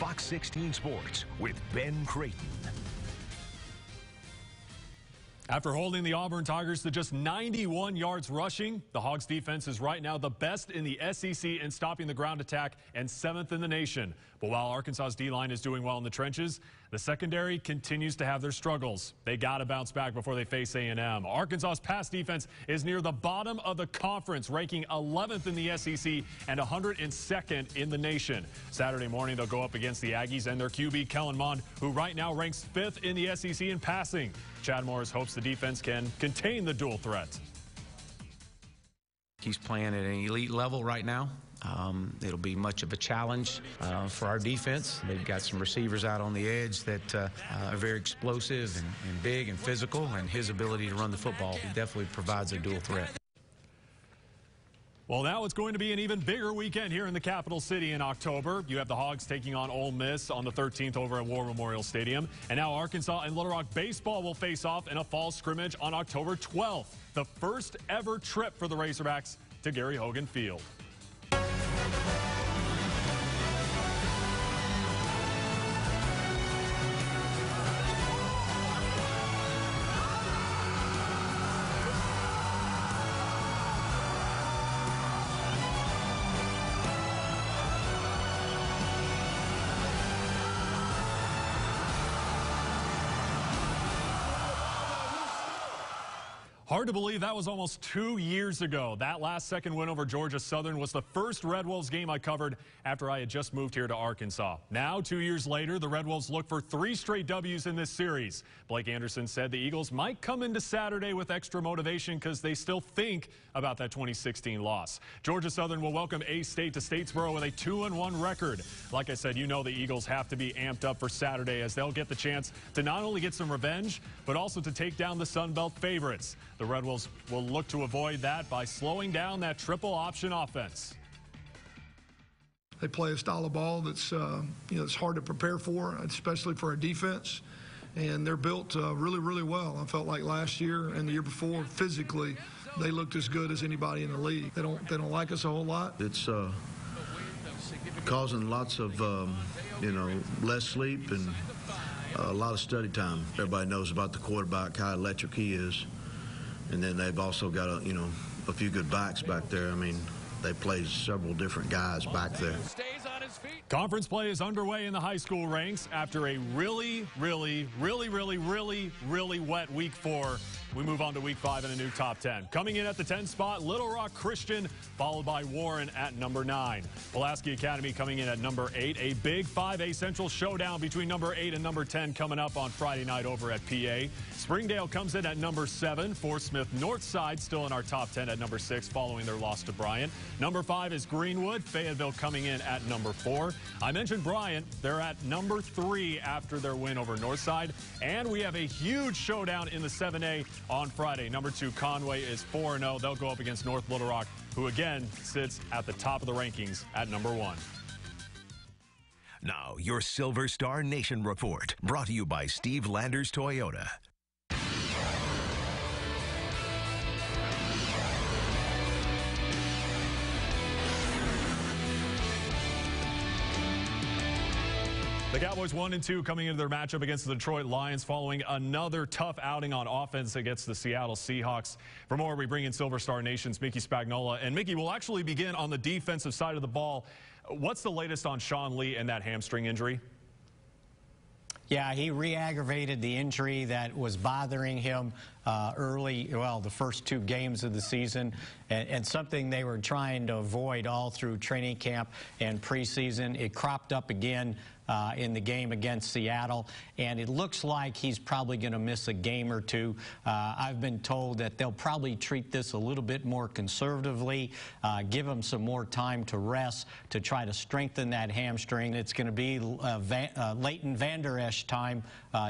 Fox 16 Sports with Ben Creighton. After holding the Auburn Tigers to just 91 yards rushing, the Hogs defense is right now the best in the SEC in stopping the ground attack and 7th in the nation. But while Arkansas's D-line is doing well in the trenches, the secondary continues to have their struggles. They got to bounce back before they face A&M. Arkansas's pass defense is near the bottom of the conference, ranking 11th in the SEC and 102nd in the nation. Saturday morning, they'll go up against the Aggies and their QB, Kellen Mond, who right now ranks 5th in the SEC in passing. Chad Morris hopes the defense can contain the dual threat. He's playing at an elite level right now. It'll be much of a challenge for our defense. They've got some receivers out on the edge that are very explosive and big and physical, and his ability to run the football definitely provides a dual threat. Well, now it's going to be an even bigger weekend here in the capital city in October. You have the Hogs taking on Ole Miss on the 13th over at War Memorial Stadium. And now Arkansas and Little Rock baseball will face off in a fall scrimmage on October 12th. The first ever trip for the Razorbacks to Gary Hogan Field. Hard to believe that was almost 2 years ago. That last-second win over Georgia Southern was the first Red Wolves game I covered after I had just moved here to Arkansas. Now, 2 years later, the Red Wolves look for 3 straight W's in this series. Blake Anderson said the Eagles might come into Saturday with extra motivation because they still think about that 2016 loss. Georgia Southern will welcome A-State to Statesboro with a 2-1 record. Like I said, you know the Eagles have to be amped up for Saturday as they'll get the chance to not only get some revenge, but also to take down the Sun Belt favorites. The Red Wolves will look to avoid that by slowing down that triple option offense. They play a style of ball that's it's hard to prepare for, especially for a defense. And they're built really, really well. I felt like last year and the year before, physically, they looked as good as anybody in the league. They don't like us a whole lot. It's causing lots of less sleep and a lot of study time. Everybody knows about the quarterback, how electric he is. And then they've also got a few good backs back there. I mean, they play several different guys back there. Conference play is underway in the high school ranks after a really wet week 4. We move on to week 5 in a new top 10. Coming in at the 10 spot, Little Rock Christian, followed by Warren at number 9. Pulaski Academy coming in at number 8. A big 5A Central showdown between number 8 and number 10 coming up on Friday night over at PA. Springdale comes in at number 7. Fort Smith Northside still in our top 10 at number 6 following their loss to Bryant. Number 5 is Greenwood. Fayetteville coming in at number 4. I mentioned Bryant. They're at number 3 after their win over Northside. And we have a huge showdown in the 7A on Friday. Number 2 Conway is 4-0. They'll go up against North Little Rock, who again sits at the top of the rankings at number 1. Now, your Silver Star Nation report, brought to you by Steve Landers Toyota. The Cowboys 1-2 coming into their matchup against the Detroit Lions following another tough outing on offense against the Seattle Seahawks. For more, we bring in Silver Star Nation's Mickey Spagnola. And Mickey, we'll actually begin on the defensive side of the ball. What's the latest on Sean Lee and that hamstring injury? Yeah, he re-aggravated the injury that was bothering him the first 2 games of the season, and something they were trying to avoid all through training camp and preseason. It cropped up again in the game against Seattle, and it looks like he's probably going to miss a game or 2. I've been told that they'll probably treat this a little bit more conservatively, give him some more time to rest to try to strengthen that hamstring. It's going to be Leighton Vander Esch time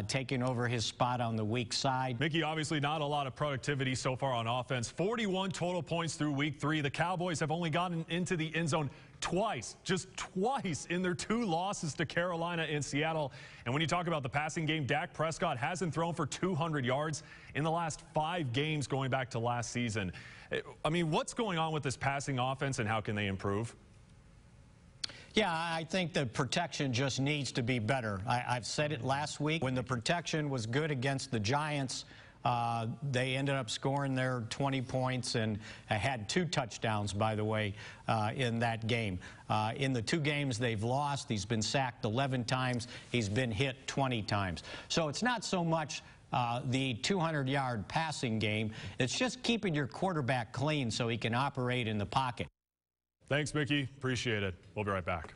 taking over his spot on the weak side. Mickey, obviously not a lot of productivity so far on offense. 41 total points through week 3. The Cowboys have only gotten into the end zone twice, just twice in their 2 losses to Carolina and Seattle. And when you talk about the passing game, Dak Prescott hasn't thrown for 200 yards in the last 5 games going back to last season. I mean, what's going on with this passing offense and how can they improve? Yeah, I think the protection just needs to be better. I've said it last week. When the protection was good against the Giants, they ended up scoring their 20 points and had 2 touchdowns, by the way, in that game. In the 2 games they've lost, he's been sacked 11 times. He's been hit 20 times. So it's not so much the 200-yard passing game. It's just keeping your quarterback clean so he can operate in the pocket. Thanks, Mickey. Appreciate it. We'll be right back.